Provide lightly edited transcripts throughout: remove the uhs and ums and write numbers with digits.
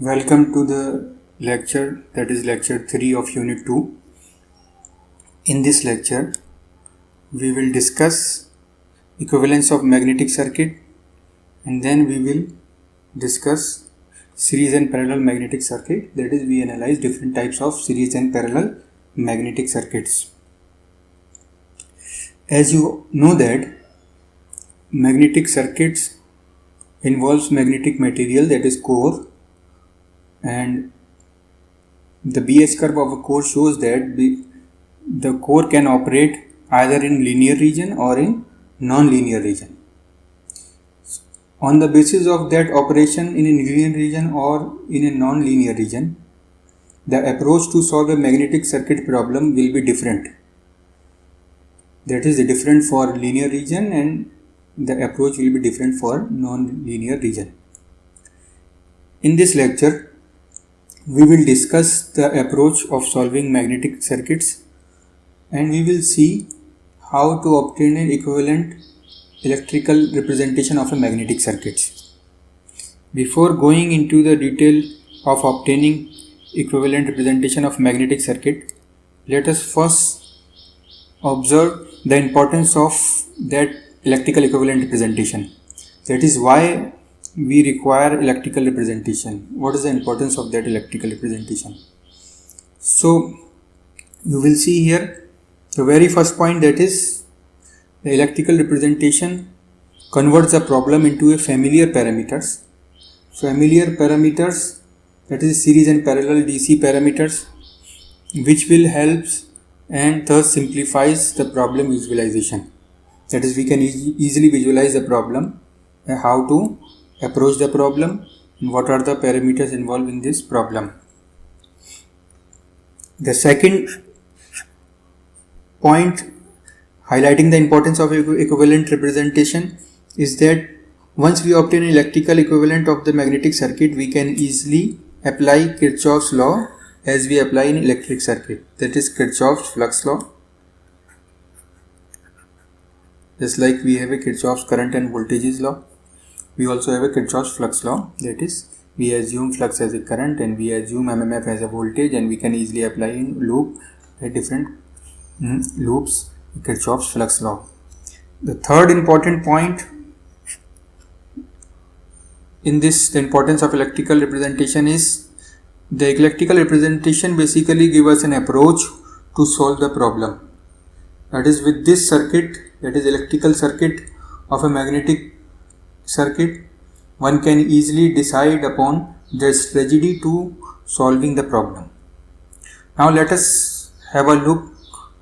Welcome to the lecture, that is lecture 3 of unit 2. In this lecture, we will discuss equivalence of magnetic circuit and then we will discuss series and parallel magnetic circuit, that is we analyze different types of series and parallel magnetic circuits. As you know that magnetic circuits involves magnetic material, that is core, and the BH curve of a core shows that the core can operate either in linear region or in non-linear region. On the basis of that operation in a linear region or in a non-linear region, the approach to solve a magnetic circuit problem will be different. That is different for linear region and the approach will be different for non-linear region. In this lecture, we will discuss the approach of solving magnetic circuits and we will see how to obtain an equivalent electrical representation of a magnetic circuit. Before going into the detail of obtaining equivalent representation of magnetic circuit, let us first observe the importance of that electrical equivalent representation. That is why we require electrical representation. What is the importance of that electrical representation? So you will see here the very first point, that is the electrical representation converts a problem into a familiar parameters. Familiar parameters, that is series and parallel DC parameters, which will help and thus simplifies the problem visualization. That is, we can easily visualize the problem, how to approach the problem and what are the parameters involved in this problem. The second point highlighting the importance of equivalent representation is that once we obtain an electrical equivalent of the magnetic circuit, we can easily apply Kirchhoff's law as we apply in electric circuit, that is Kirchhoff's flux law. Just like we have a Kirchhoff's current and voltages law, we also have a Kirchhoff's flux law, that is we assume flux as a current and we assume MMF as a voltage, and we can easily apply in loop at different loops Kirchhoff's flux law. The third important point in this, the importance of electrical representation, is the electrical representation basically gives us an approach to solve the problem. That is, with this circuit, that is electrical circuit of a magnetic circuit, one can easily decide upon the strategy to solving the problem. Now let us have a look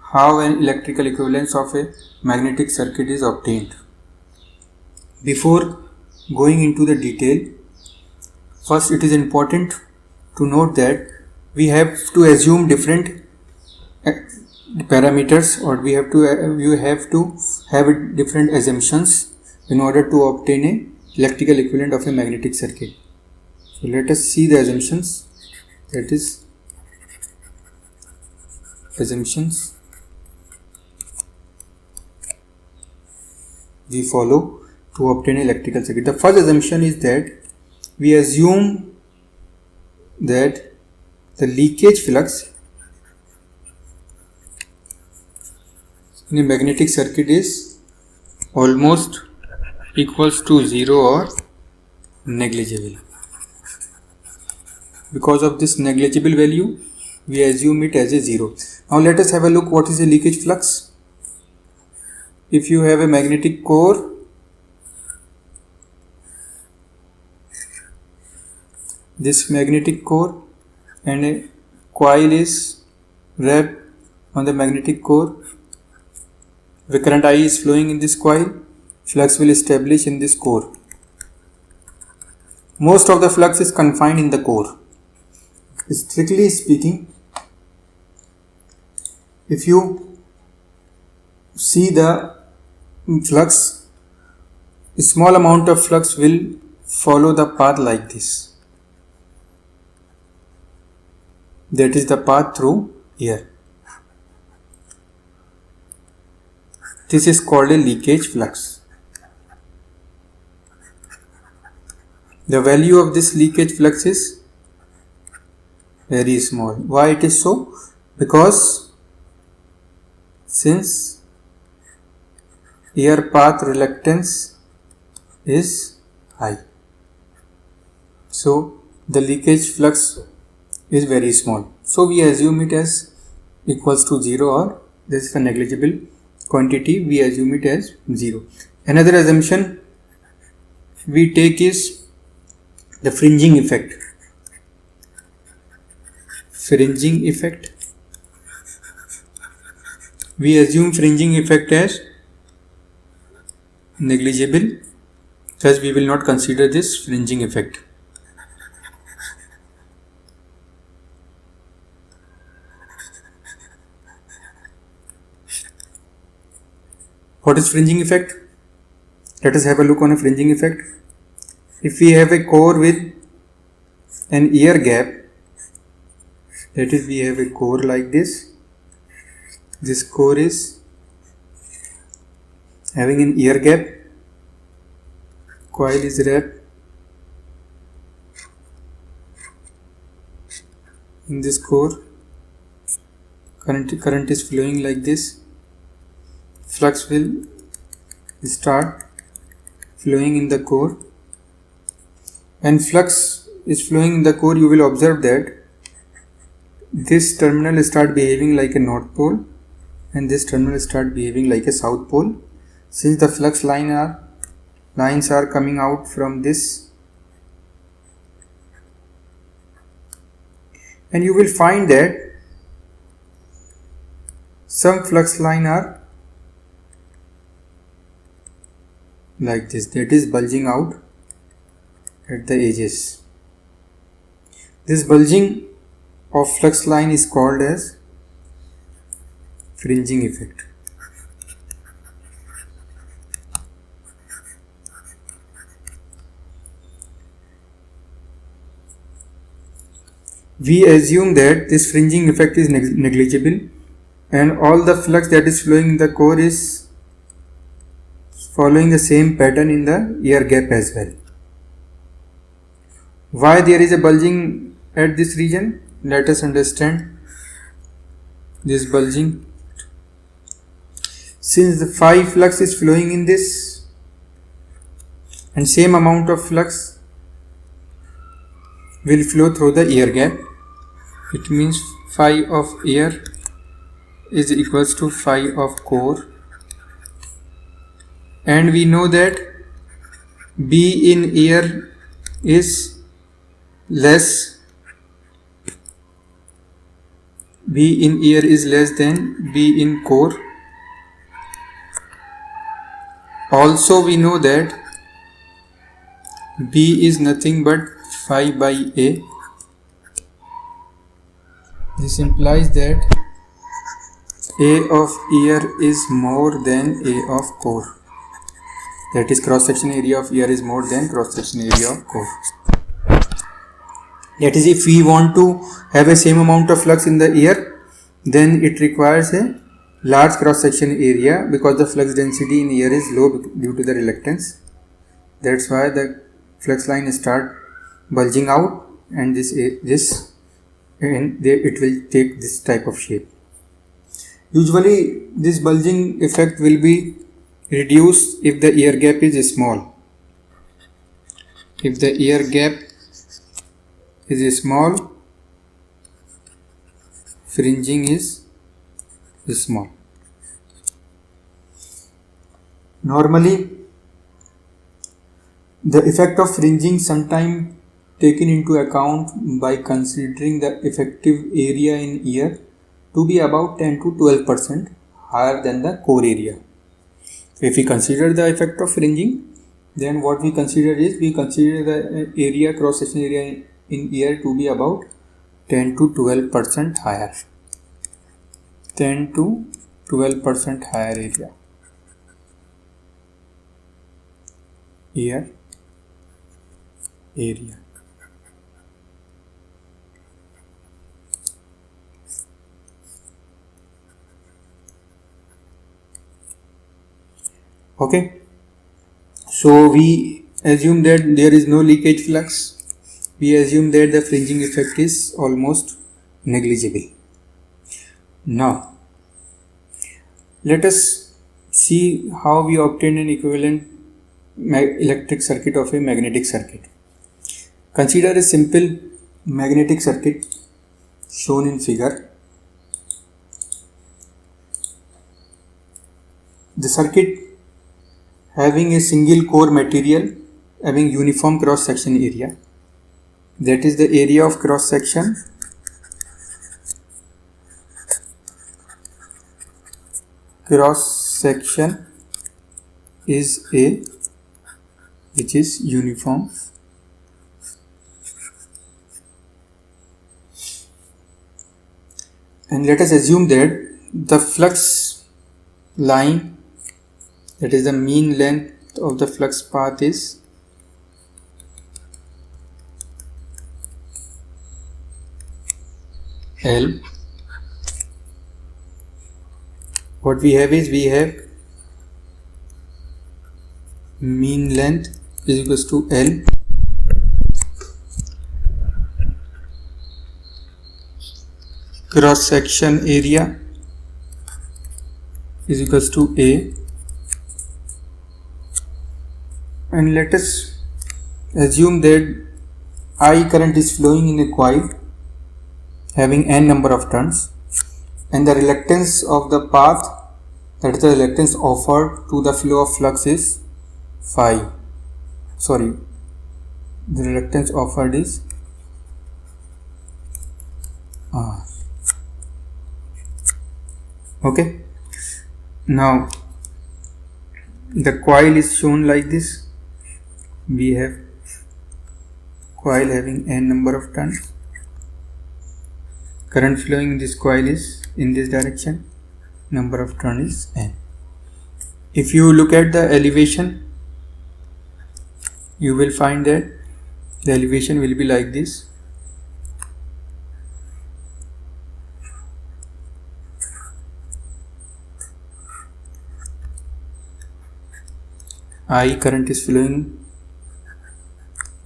how an electrical equivalence of a magnetic circuit is obtained. Before going into the detail, first it is important to note that we have to assume different parameters, or we have to have different assumptions in order to obtain a electrical equivalent of a magnetic circuit. So let us see the assumptions, that is assumptions we follow to obtain an electrical circuit. The first assumption is that we assume that the leakage flux in a magnetic circuit is almost equals to 0 or negligible. Because of this negligible value, we assume it as a 0. Now let us have a look what is a leakage flux. If you have a magnetic core, this magnetic core, and a coil is wrapped on the magnetic core, the current I is flowing in this coil, flux will establish in this core. Most of the flux is confined in the core. Strictly speaking, if you see the flux, a small amount of flux will follow the path like this. That is the path through here. This is called a leakage flux. The value of this leakage flux is very small. Why it is so? Because since air path reluctance is high, so the leakage flux is very small. So we assume it as equals to 0, or this is a negligible quantity, we assume it as 0. Another assumption we take is the fringing effect. Fringing effect. We assume fringing effect as negligible, thus we will not consider this fringing effect. What is fringing effect? Let us have a look on a fringing effect. If we have a core with an air gap, that is, we have a core like this. This core is having an air gap. Coil is wrapped in this core. Current is flowing like this. Flux will start flowing in the core. When flux is flowing in the core, you will observe that this terminal start behaving like a north pole and this terminal start behaving like a south pole. Since the flux lines are coming out from this, and you will find that some flux line are like this, that is bulging out at the edges. This bulging of flux line is called as fringing effect. We assume that this fringing effect is negligible and all the flux that is flowing in the core is following the same pattern in the air gap as well. Why there is a bulging at this region? Let us understand this bulging. Since the phi flux is flowing in this and same amount of flux will flow through the air gap, it means phi of air is equals to phi of core, and we know that B in air is less than B in core. Also we know that B is nothing but phi by A. This implies that A of air is more than A of core. That is, cross section area of air is more than cross section area of core. That is, if we want to have a same amount of flux in the air, then it requires a large cross section area because the flux density in air is low due to the reluctance. That's why the flux line start bulging out, and it will take this type of shape. Usually this bulging effect will be reduced if the air gap is small. If the air gap is small, fringing is small. Normally the effect of fringing sometimes taken into account by considering the effective area in air to be about 10 to 12% higher than the core area. If we consider the effect of fringing, then what we consider is the area, cross section area in air to be about 10 to 12% higher. 10 to 12% higher area. Okay, so we assume that there is no leakage flux. we assume that the fringing effect is almost negligible. Now, let us see how we obtain an equivalent electric circuit of a magnetic circuit. Consider a simple magnetic circuit shown in figure. The circuit having a single core material having uniform cross section area, that is the area of cross section is A, which is uniform, and let us assume that the flux line, that is the mean length of the flux path, is L. What we have is, we have mean length is equals to L cross section area is equals to A, and let us assume that I current is flowing in a coil having n number of turns, and the reluctance of the path, that is the reluctance offered to the flow of flux, is phi. The reluctance offered is R. Okay. Now the coil is shown like this. We have coil having n number of turns. Current flowing in this coil is in this direction. Number of turns is n. If you look at the elevation, you will find that the elevation will be like this. I current is flowing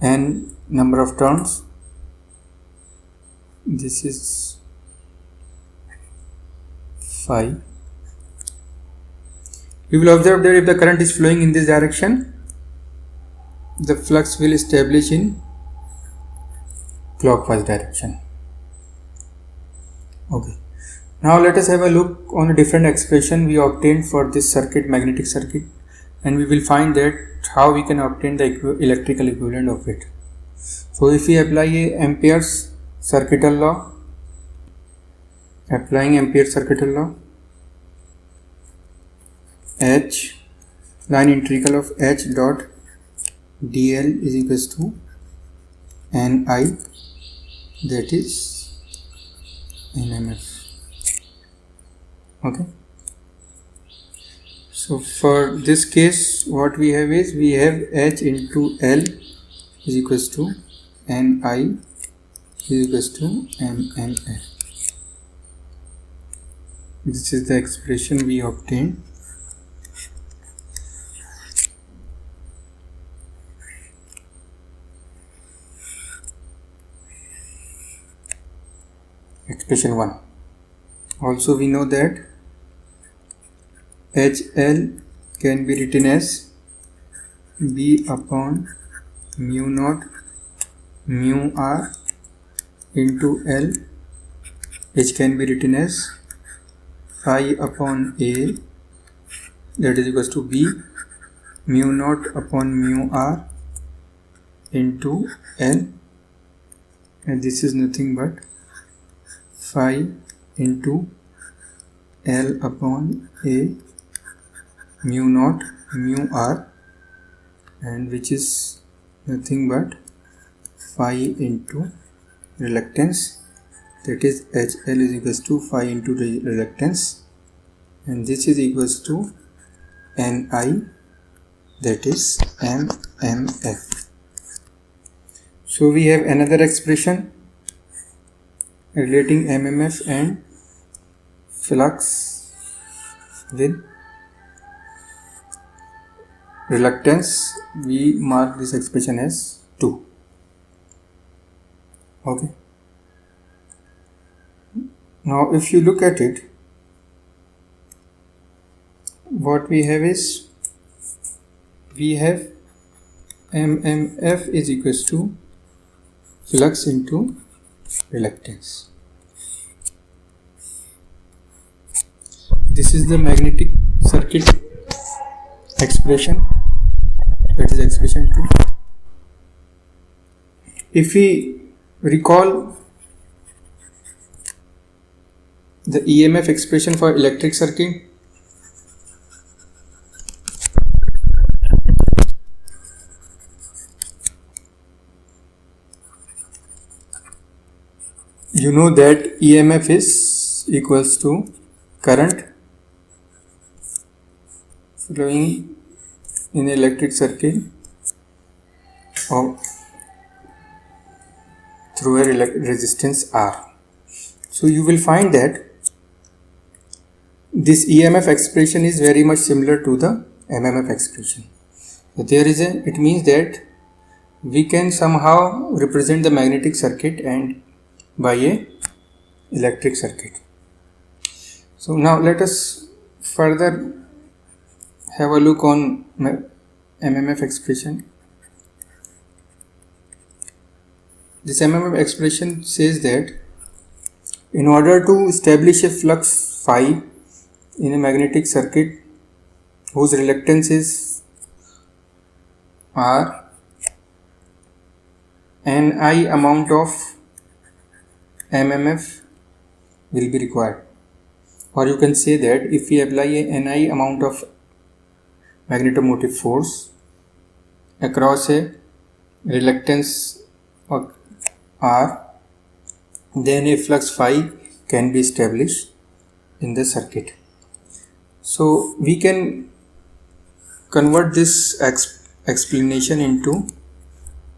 n number of turns. This is phi. You will observe that if the current is flowing in this direction, the flux will establish in clockwise direction. Okay. Now let us have a look on a different expression we obtained for this circuit, magnetic circuit, and we will find that how we can obtain the electrical equivalent of it. So if we apply a Ampere's circuital law, applying Ampere's circuital law, H, line integral of H dot dl is equals to Ni, that is NMF. Okay. So for this case, what we have is, we have H into L is equals to Ni is equals to MNF. This is the expression we obtained. Expression 1. Also we know that HL can be written as B upon mu naught mu R into L. H can be written as phi upon A, that is equals to B mu naught upon mu R into L, and this is nothing but phi into L upon A mu naught mu R, and which is nothing but phi into reluctance, that is HL is equals to phi into reluctance, and this is equals to Ni, that is MMF. So we have another expression relating MMF and flux with reluctance. We mark this expression as 2. Okay. Now if you look at it, what we have is, we have MMF is equals to flux into reluctance. This is the magnetic circuit expression, that is expression 2. If we recall the EMF expression for electric circuit, you know that EMF is equals to current flowing in electric circuit or through a resistance R. So you will find that this EMF expression is very much similar to the MMF expression. So it means that we can somehow represent the magnetic circuit and by a electric circuit. So now let us further have a look on MMF expression. This MMF expression says that in order to establish a flux phi in a magnetic circuit whose reluctance is R, Ni amount of MMF will be required. Or you can say that if we apply a Ni amount of magnetomotive force across a reluctance of R, then a flux phi can be established in the circuit. So we can convert this explanation into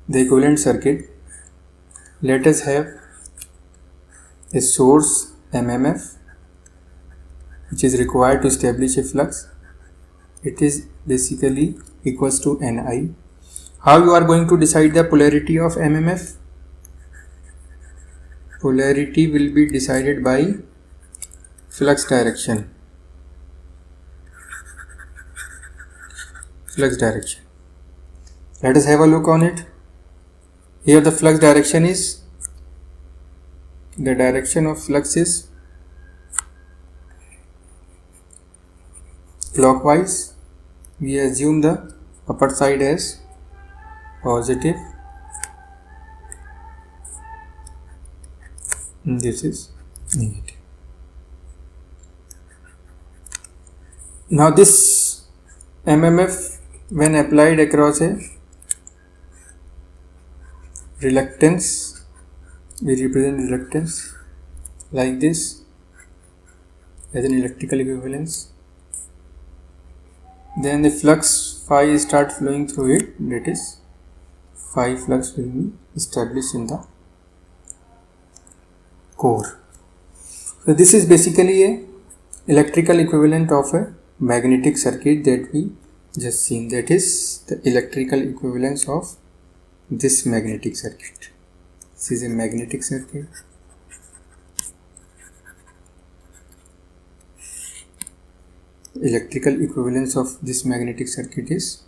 the equivalent circuit. Let us have a source MMF which is required to establish a flux. It is basically equals to Ni. How you are going to decide the polarity of MMF? Polarity will be decided by flux direction. Flux direction. Let us have a look on it. Here the flux direction is, the direction of flux is clockwise. We assume the upper side as positive and this is negative. Now this MMF when applied across a reluctance, we represent reluctance like this as an electrical equivalence. Then the flux phi start flowing through it, that is phi flux will be established in the core. So this is basically a electrical equivalent of a magnetic circuit that we just seen, that is the electrical equivalence of this magnetic circuit. This is a magnetic circuit. Electrical equivalence of this magnetic circuit is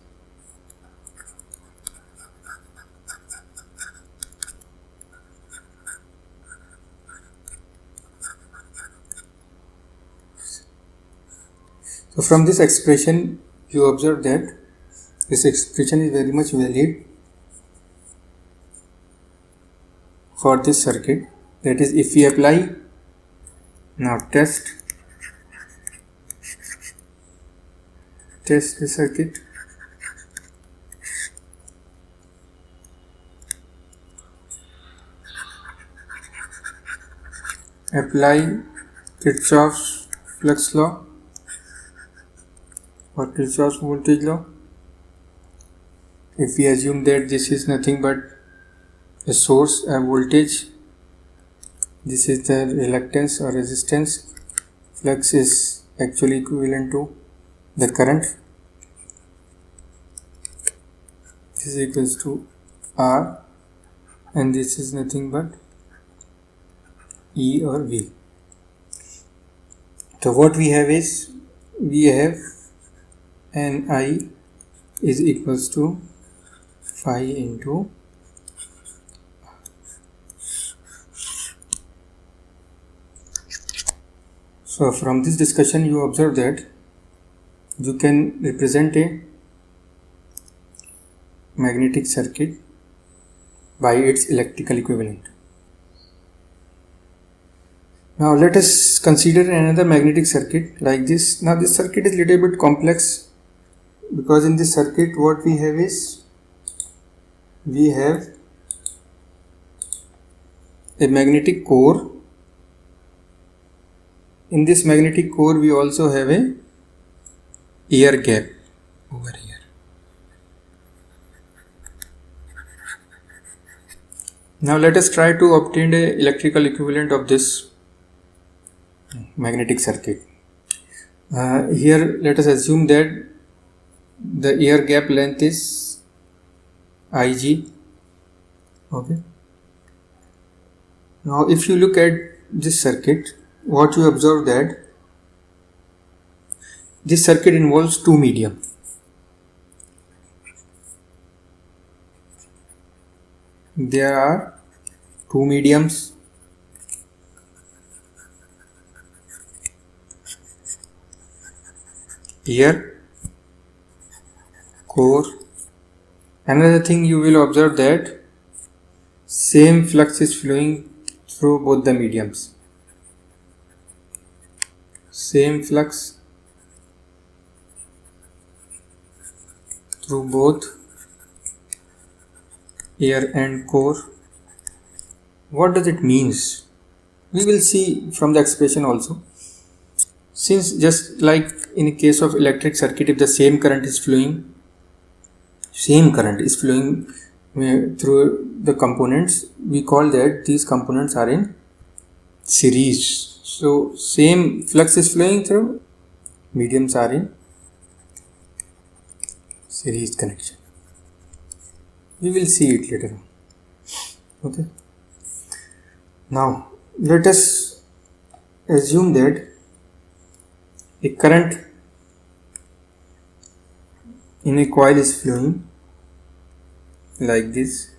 so from this expression you observe that this expression is very much valid for this circuit. That is, if we apply, now test the circuit. Apply Kirchhoff's flux law or Kirchhoff's voltage law. If we assume that this is nothing but a source, a voltage, this is the reluctance or resistance, flux is actually equivalent to the current, this is equals to R, and this is nothing but E or V. So what we have is, we have Ni is equals to phi into so from this discussion you observe that you can represent a magnetic circuit by its electrical equivalent. Now let us consider another magnetic circuit like this. Now this circuit is little bit complex, because in this circuit what we have is, we have a magnetic core. In this magnetic core we also have a air gap over here. Now let us try to obtain the electrical equivalent of this magnetic circuit. Here let us assume that the air gap length is Ig. Okay. Now if you look at this circuit, what you observe that this circuit involves two medium. There are two mediums, air, core. Another thing you will observe that same flux is flowing through both the mediums. Same flux through both air and core. What does it means? We will see from the expression also. Since just like in a case of electric circuit, if the same current is flowing through the components, we call that these components are in series. So same flux is flowing through, mediums are in series connection. We will see it later on. Okay. Now let us assume that a current in a coil is flowing like this.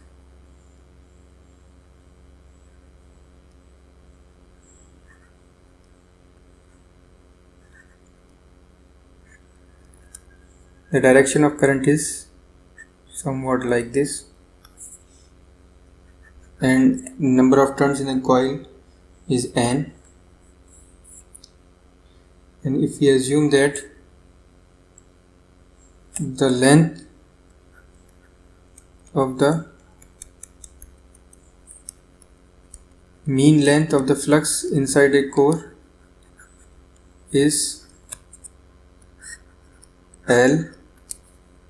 The direction of current is somewhat like this, and number of turns in a coil is N. And if we assume that the length of the mean length of the flux inside a core is L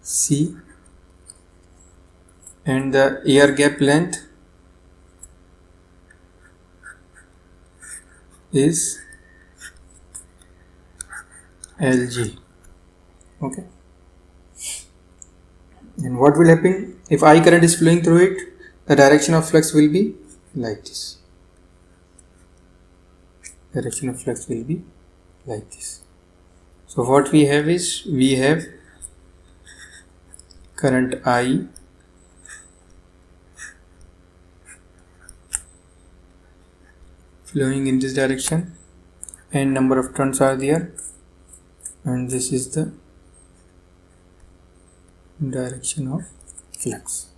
C, and the air gap length is Lg. Okay. And what will happen if I current is flowing through it? The direction of flux will be like this. Direction of flux will be like this. So what we have is, we have current I flowing in this direction, and number of turns are there, and this is the direction of flux.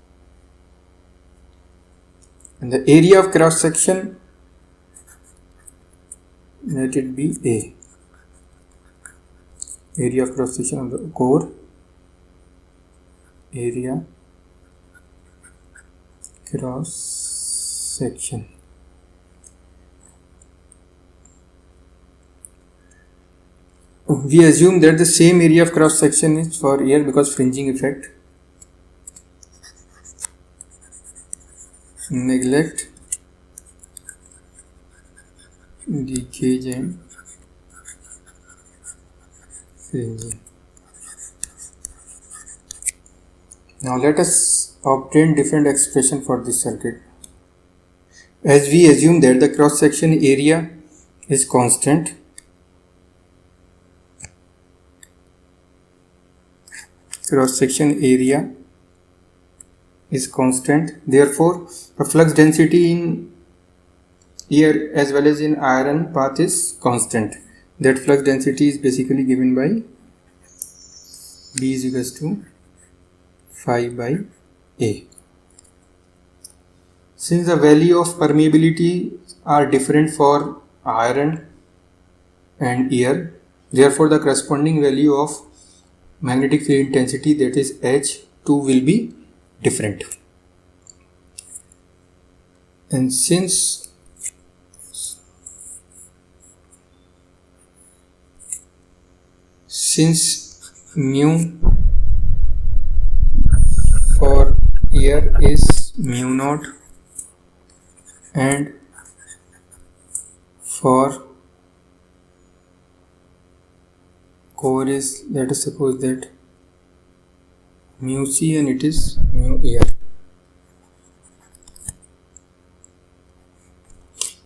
And the area of cross section, let it be A. Area of cross section of the core, area cross section. We assume that the same area of cross section is for air because fringing effect. Neglect leakage and fringing. Now let us obtain different expression for this circuit. As we assume that the cross section area is constant, therefore the flux density in air as well as in iron path is constant. That flux density is basically given by B is equals to phi by A. Since the value of permeability are different for iron and air, therefore the corresponding value of magnetic field intensity, that is H2, will be different. And since mu for air is mu naught and for core is, let us suppose that mu c and it is mu air.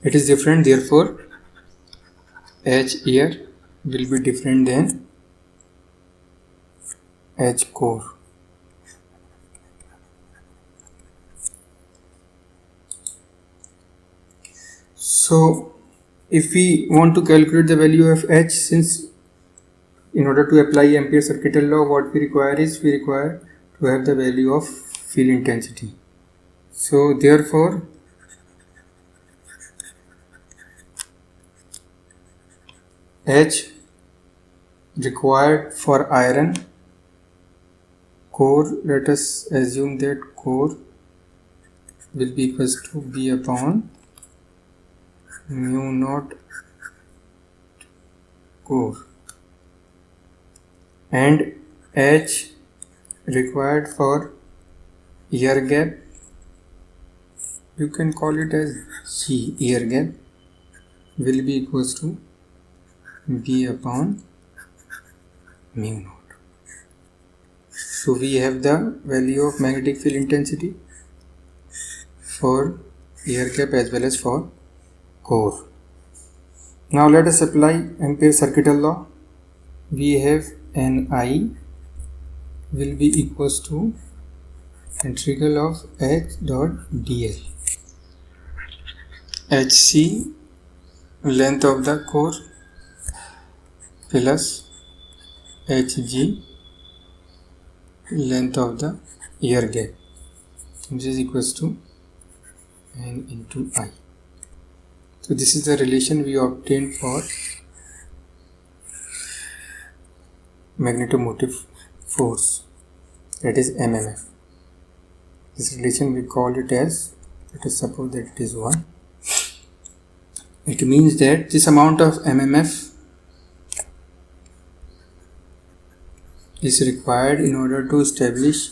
It is different, therefore H air will be different than H core. So if we want to calculate the value of H, since in order to apply Ampere's circuital law, what we require to have the value of field intensity. So therefore H required for iron core, let us assume that core will be equals to B upon mu naught core, and H required for air gap, you can call it as G, air gap, will be equals to B upon mu naught. So we have the value of magnetic field intensity for air gap as well as for core. Now let us apply Ampere's circuital law. We have Ni will be equals to integral of H dot dl. Hc, length of the core, plus Hg, length of the air gap, which is equals to N into I. So this is the relation we obtained for magnetomotive force, that is MMF. This relation we call it as, let us suppose that it is 1. It means that this amount of MMF is required in order to establish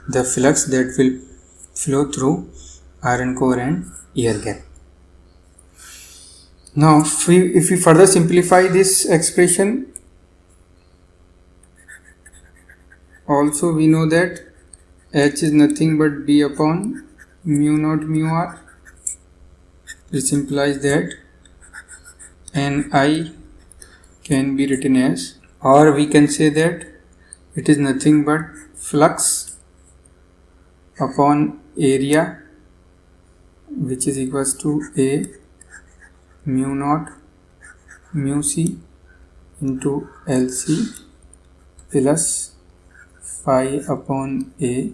the flux that will flow through iron core and air gap. Now if we further simplify this expression, also we know that H is nothing but B upon mu naught mu r. This implies that Ni can be written as, or we can say that it is nothing but flux upon area, which is equals to A mu naught mu c into Lc plus phi upon A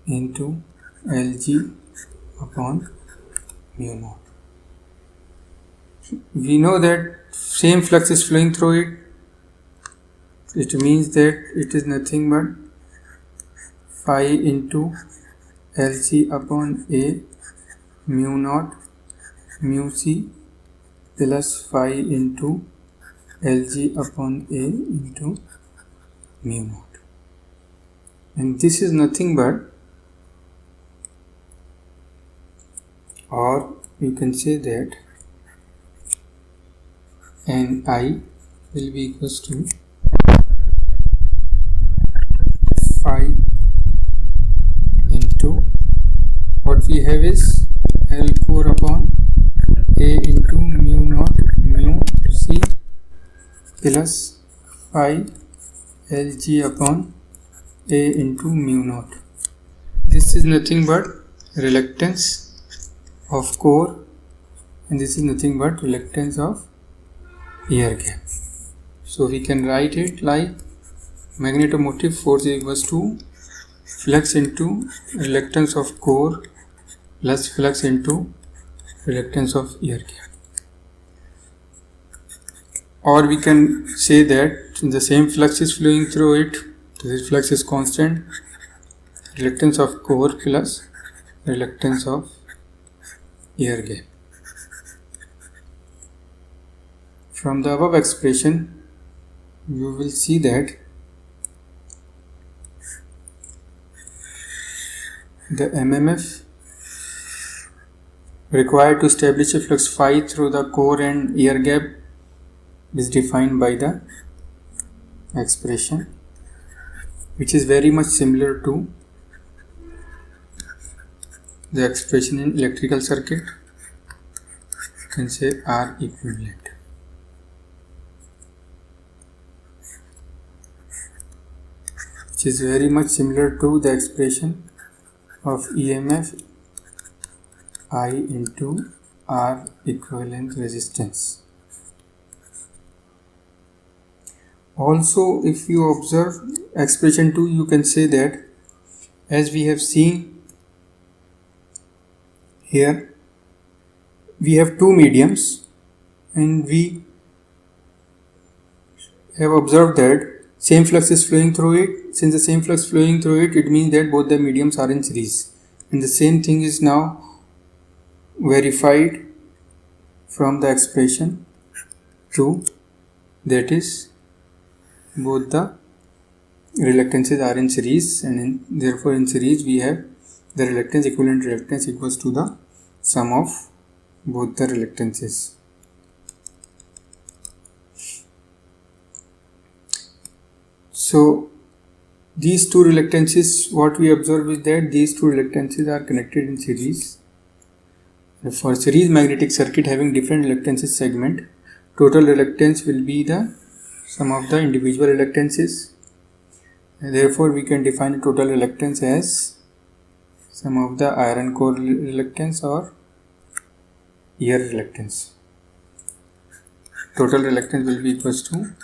into Lg upon mu naught. We know that same flux is flowing through it. It means that it is nothing but phi into Lc upon A mu naught mu c plus phi into Lg upon A into mu naught. And this is nothing but, or you can say that Ni will be equals to phi into, what we have is L plus phi Lg upon A into mu naught. This is nothing but reluctance of core, and this is nothing but reluctance of air gap. So we can write it like magnetomotive force equals to flux into reluctance of core plus flux into reluctance of air gap. Or we can say that the same flux is flowing through it, this flux is constant, reluctance of core plus reluctance of air gap. From the above expression, you will see that the MMF required to establish a flux phi through the core and air gap is defined by the expression, which is very much similar to the expression in electrical circuit. You can say R equivalent. Which is very much similar to the expression of EMF I into R equivalent resistance. Also, if you observe expression 2, you can say that as we have seen here, we have two mediums and we have observed that same flux is flowing through it. Since the same flux flowing through it, it means that both the mediums are in series. And the same thing is now verified from the expression 2, that is both the reluctances are in series, and therefore in series we have the reluctance, equivalent reluctance equals to the sum of both the reluctances. So these two reluctances, what we observe is that these two reluctances are connected in series. For series magnetic circuit having different reluctances segment, total reluctance will be the sum of the individual reluctances. And therefore we can define the total reluctance as sum of the iron core reluctance or air reluctance. Total reluctance will be equals to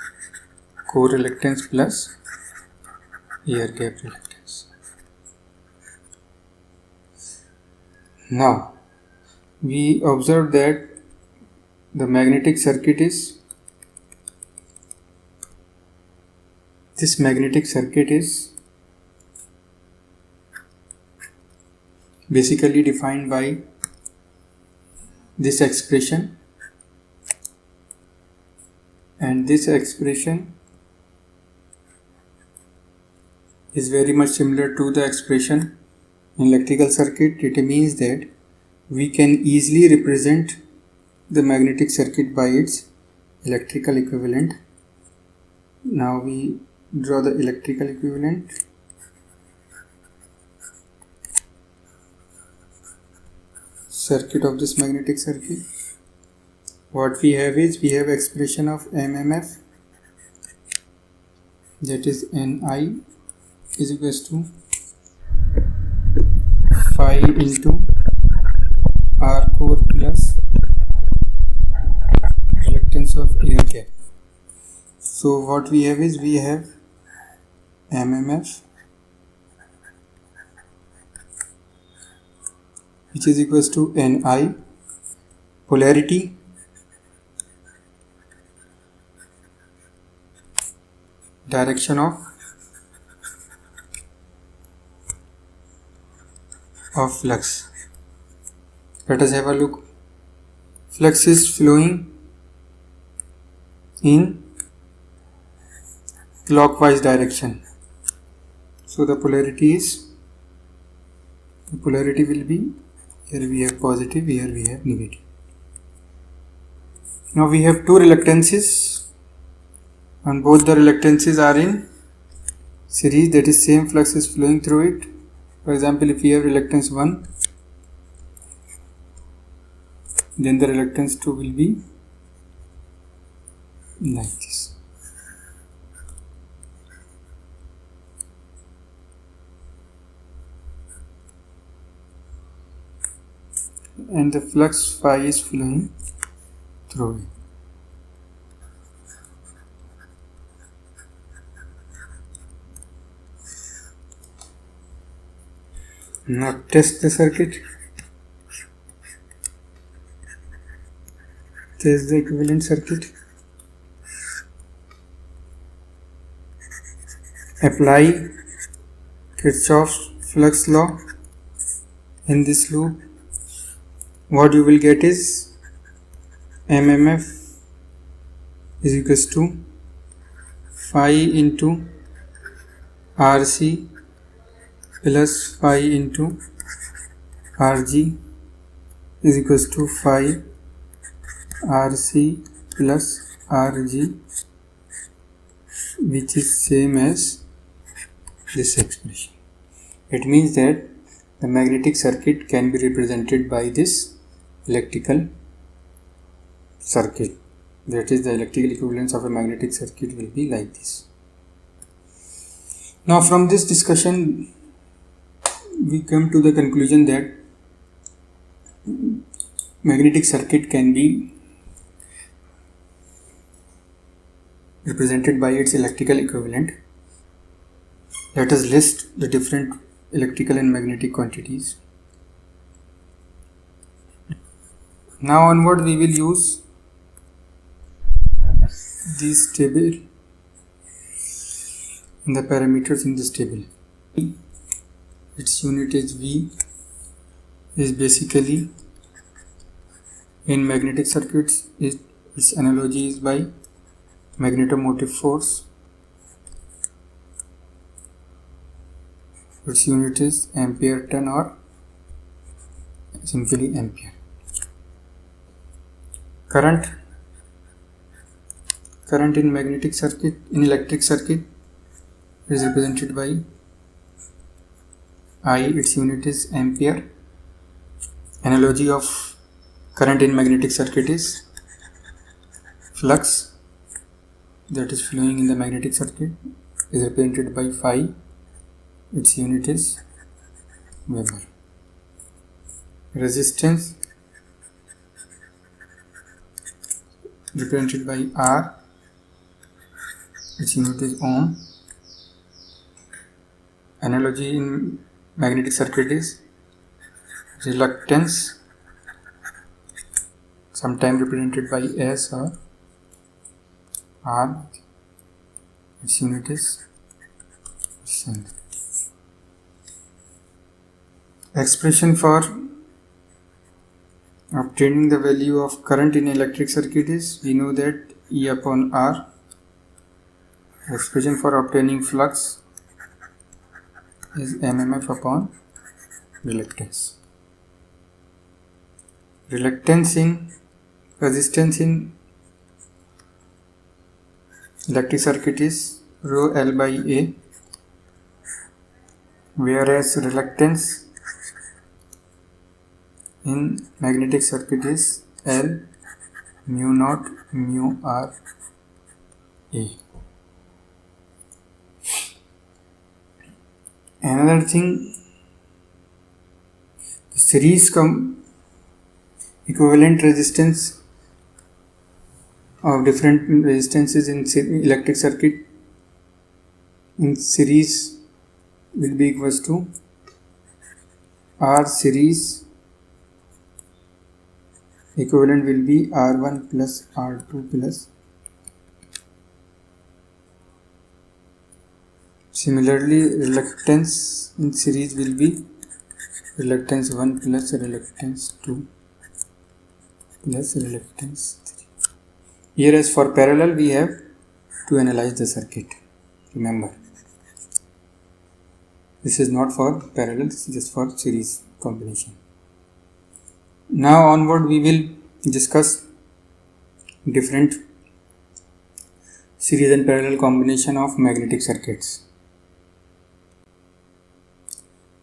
core reluctance plus air gap reluctance. Now we observe that the magnetic circuit is basically defined by this expression, and this expression is very much similar to the expression in electrical circuit. It means that we can easily represent the magnetic circuit by its electrical equivalent. Now we draw the electrical equivalent. Circuit of this magnetic circuit. What we have is, we have expression of MMF, that is Ni is equals to phi into R core plus reluctance of air gap. So what we have is, we have MMF which is equals to Ni, polarity direction of flux. Let us have a look. Flux is flowing in clockwise direction. So the polarity will be, here we have positive, here we have negative. Now we have two reluctances and both the reluctances are in series, that is same flux is flowing through it. For example, if we have reluctance 1, then the reluctance 2 will be like this. and the flux phi is flowing through it. Now test the circuit. Test the equivalent circuit. Apply Kirchhoff's flux law in this loop. What you will get is MMF is equals to phi into RC plus phi into RG is equals to phi RC plus RG, which is same as this expression. It means that the magnetic circuit can be represented by this electrical circuit. That is, the electrical equivalence of a magnetic circuit will be like this. Now from this discussion we come to the conclusion that magnetic circuit can be represented by its electrical equivalent. Let us list the different electrical and magnetic quantities. Now onward we will use this table and the parameters in this table. Its unit is V, is basically in magnetic circuits its analogy is by magnetomotive force. Its unit is ampere turn or simply ampere. Current in magnetic circuit, in electric circuit, is represented by I. Its unit is ampere. Analogy of current in magnetic circuit is flux that is flowing in the magnetic circuit is represented by phi. Its unit is Weber. Resistance represented by R. Its unit is ohm. Analogy in magnetic circuit is reluctance, sometimes represented by S or R. Its unit is percent. Expression for obtaining the value of current in electric circuit is, we know that E upon R. Expression for obtaining flux is MMF upon reluctance. Resistance in electric circuit is rho L by A, whereas reluctance in magnetic circuit is L mu naught mu R A. Another thing, the series equivalent resistance of different resistances in electric circuit in series will be equals to R series equivalent will be R1 plus R2 plus. Similarly, reluctance in series will be reluctance 1 plus reluctance 2 plus reluctance 3. Here as for parallel we have to analyze the circuit. Remember, this is not for parallel, this is just for series combination. Now onward we will discuss different series and parallel combination of magnetic circuits.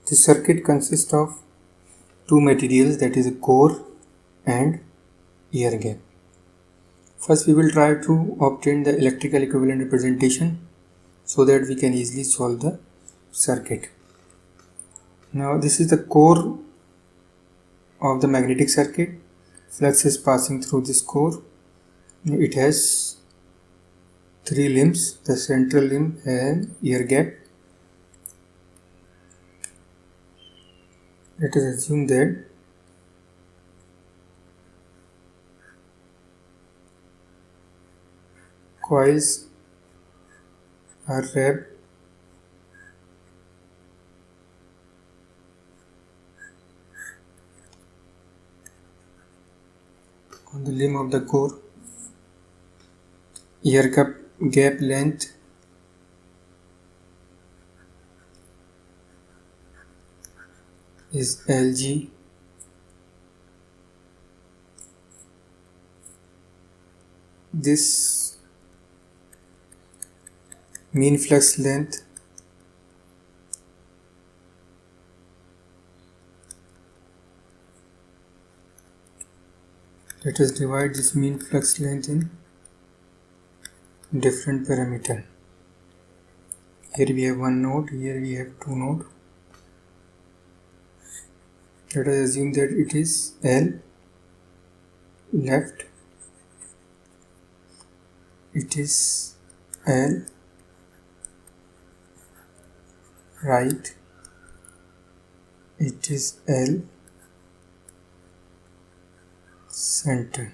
This circuit consists of two materials, that is a core and air gap. First we will try to obtain the electrical equivalent representation so that we can easily solve the circuit. Now this is the core of the magnetic circuit. Flux is passing through this core. It has three limbs. The central limb has air gap. Let us assume that coils are wrapped on the limb of the core. Air gap length is Lg. This mean flux length let us divide this mean flux length in different parameter. Here we have one node, here we have two nodes. Let us assume that it is L left, it is L right, it is L center.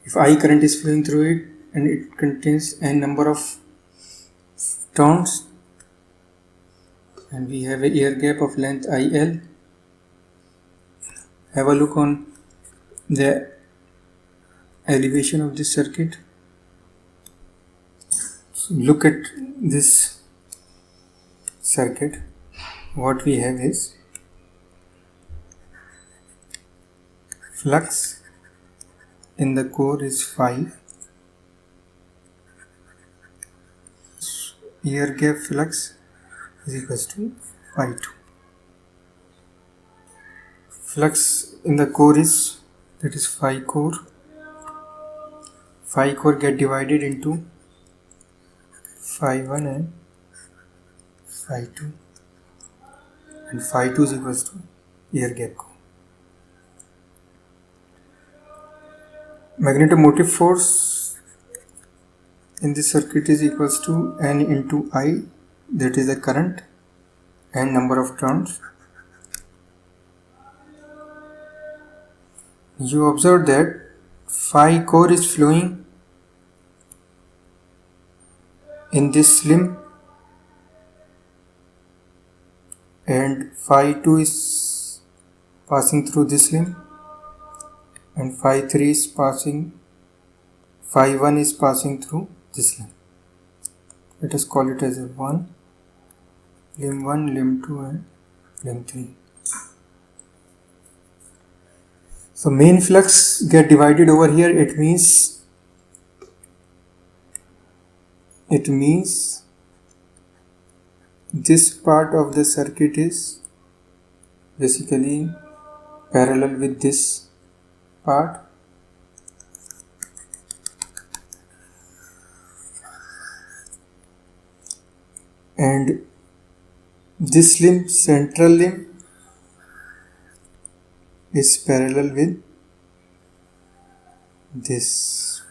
If I current is flowing through it and it contains n number of turns and we have a air gap of length IL, have a look on the elevation of this circuit. So look at this circuit. What we have is flux in the core is phi, air gap flux is equals to phi 2. Flux in the core is, that is phi core. Phi core get divided into phi 1 and phi 2, and phi 2 is equals to air gap core. Magnetomotive force in this circuit is equals to N into I, that is the current, and number of turns. You observe that phi core is flowing in this limb and phi 2 is passing through this limb and phi 3 is passing, phi 1 is passing through this limb. Let us call it as a 1, limb 1, limb 2 and limb 3. So main flux get divided over here. It means this part of the circuit is basically parallel with this part, and this limb, central limb, is parallel with this,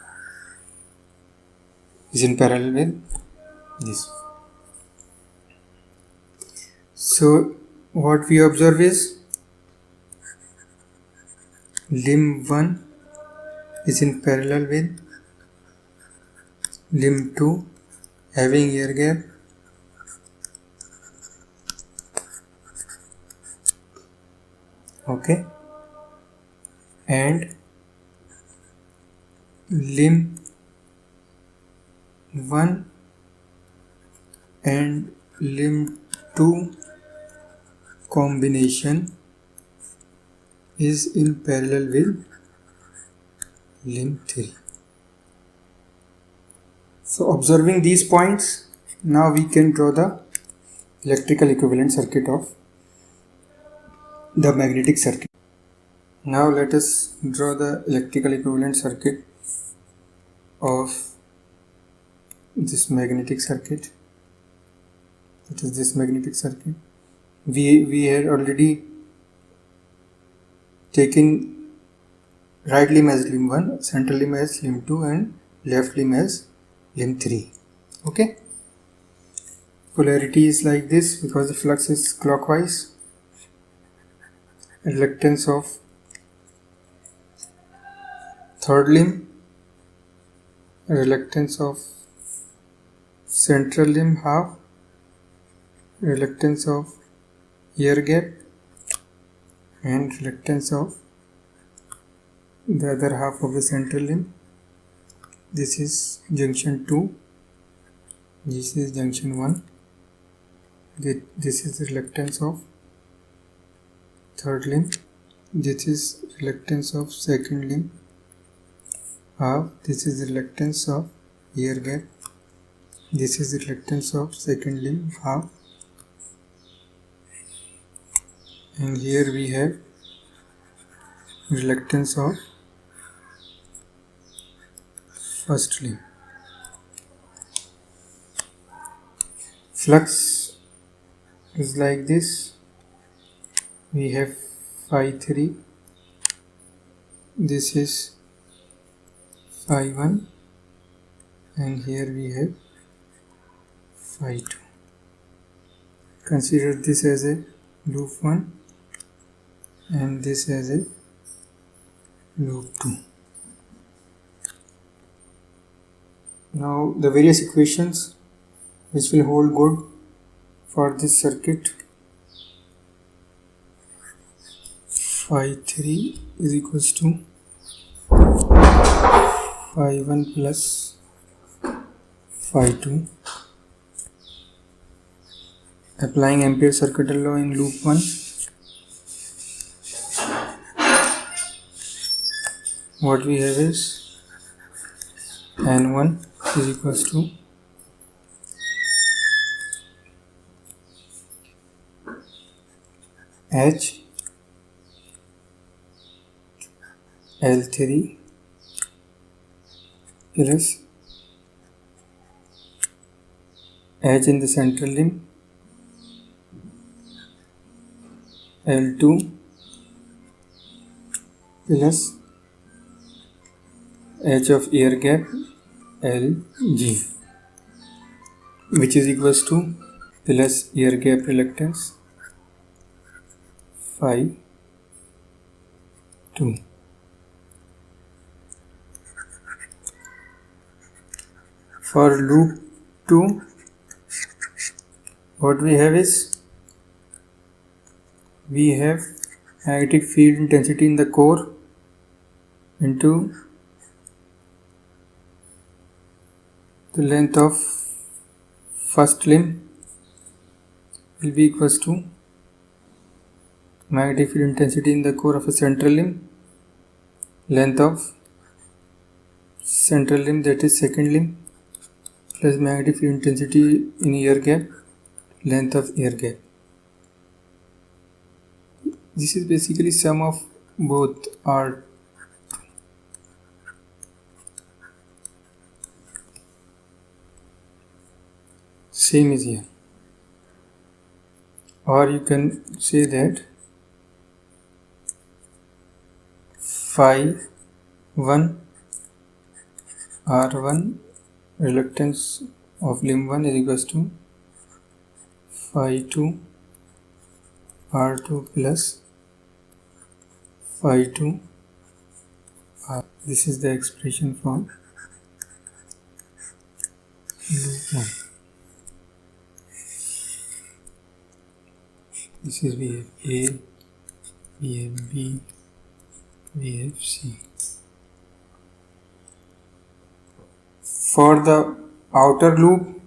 is in parallel with this. So what we observe is limb 1 is in parallel with limb 2 having air gap, okay, and limb 1 and limb 2 combination is in parallel with limb 3. So observing these points, now we can draw the electrical equivalent circuit of the magnetic circuit. Now let us draw the electrical equivalent circuit of this magnetic circuit. It is this magnetic circuit. we had already taken right limb as limb 1, central limb as limb 2 and left limb as limb 3. Okay. Polarity is like this because the flux is clockwise. Reluctance of third limb, reluctance of central limb half, reluctance of ear gap and reluctance of the other half of the central limb. This is junction 2, this is junction 1, this is reluctance of third limb, this is reluctance of second limb half, this is reluctance of ear gap, this is reluctance of second limb half, and here we have reluctance of first limb. Flux is like this. We have phi 3, this is phi 1, and here we have phi 2. Consider this as a loop 1 and this as a loop 2. Now the various equations which will hold good for this circuit. Phi 3 is equals to phi 1 plus phi 2. Applying Ampere circuital law in loop 1, what we have is N1 is equals to H L3 plus H in the central limb L2 plus H of ear gap Lg, which is equals to plus ear gap reluctance phi 2. For loop 2, what we have is we have magnetic field intensity in the core into the length of first limb will be equals to magnetic field intensity in the core of a central limb, length of central limb, that is second limb, plus magnetic field intensity in ear gap, length of ear gap. This is basically sum of both are same is here, or you can say that phi 1 R1 reluctance of limb 1 is equals to phi 2 R2 plus phi 2 R. This is the expression from loop 1. This is we have A, we have B, we have C. For the outer loop,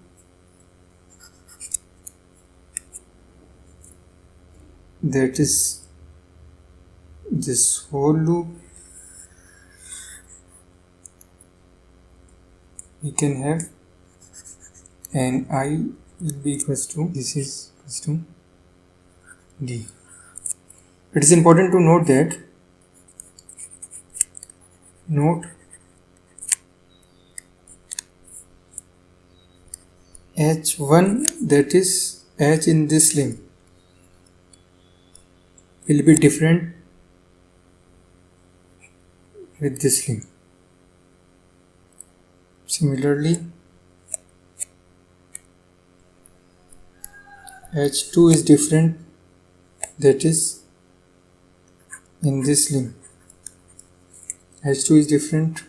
that is this whole loop, we can have and I will be equals to, this is equals to D. It is important to note that H1, that is H in this limb, will be different with this link. Similarly, H2 is different, that is in this link. H2 is different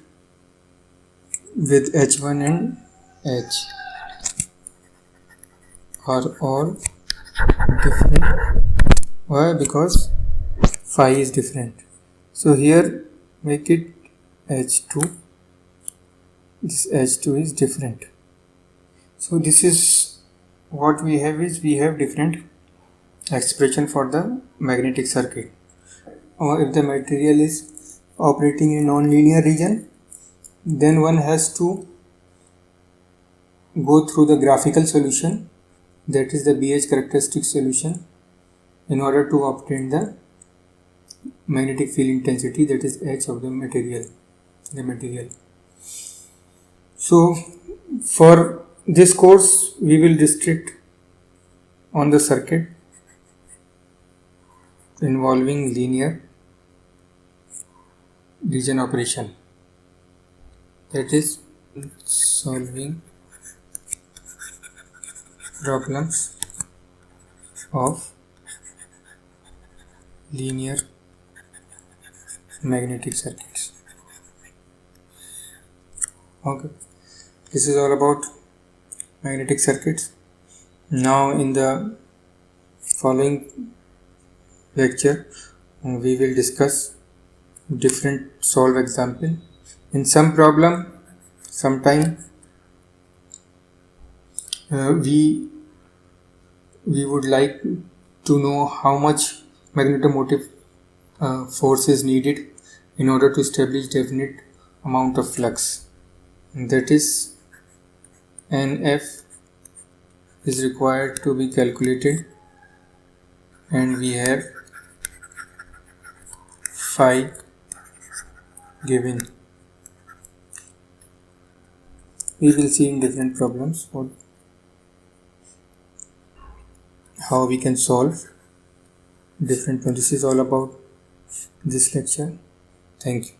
with H1 and H are all different. Why? Because phi is different. So here make it H2. This H2 is different. So this is what we have, is we have different expression for the magnetic circuit. Or if the material is operating in non-linear region, then one has to go through the graphical solution, that is the BH characteristic solution, in order to obtain the magnetic field intensity, that is H of the material. So for this course we will restrict on the circuit involving linear region operation, that is solving problems of linear magnetic circuits. Okay, this is all about magnetic circuits. Now in the following lecture we will discuss different solve example. In some problem, sometime we would like to know how much magnetomotive force is needed in order to establish definite amount of flux, that is NF is required to be calculated, and we have phi given. We will see in different problems how we can solve different problems. This is all about this lecture. Thank you.